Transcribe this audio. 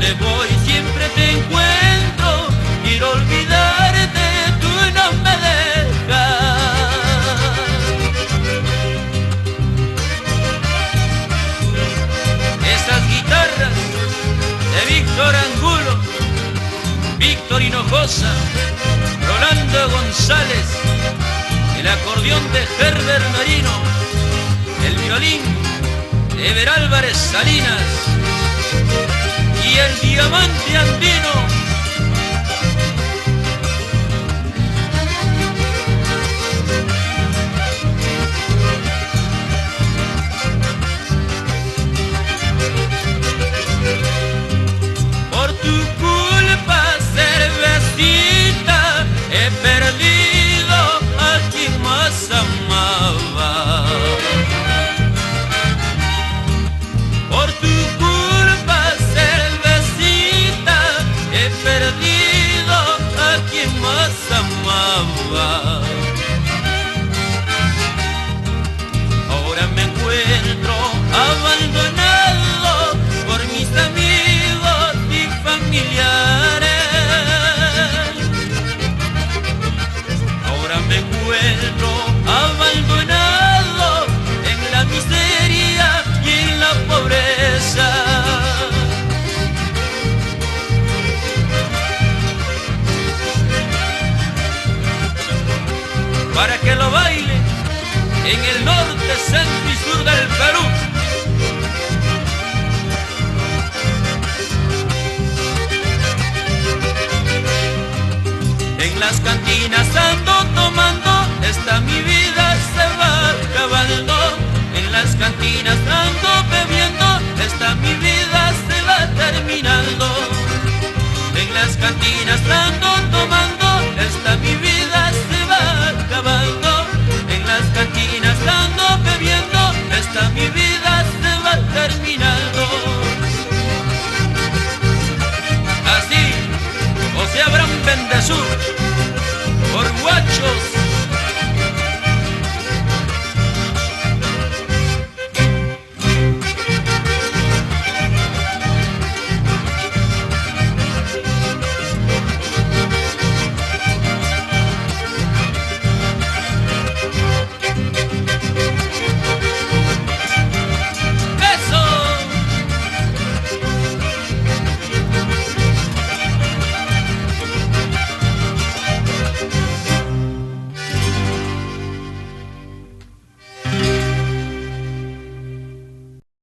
donde voy siempre te encuentro, quiero olvidarte, tú no me dejas. Esas guitarras de Víctor Angulo, Víctor Hinojosa, Rolando González, el acordeón de Herbert Merino, el violín de Ever Álvarez Salinas y el diamante andino. Por tu culpa, cervecita, he perdido a quien más amaba. Por tu culpa, cervecita, he perdido a quien más amaba. Ahora me encuentro abandonado por mis amigos y familiares. Ahora me encuentro abandonado en la miseria y en la pobreza. Para que lo baile en el norte, centro y sur del Perú. En las cantinas ando tomando, esta mi vida se va acabando. En las cantinas ando bebiendo, esta mi vida se va terminando. En las cantinas ando tomando.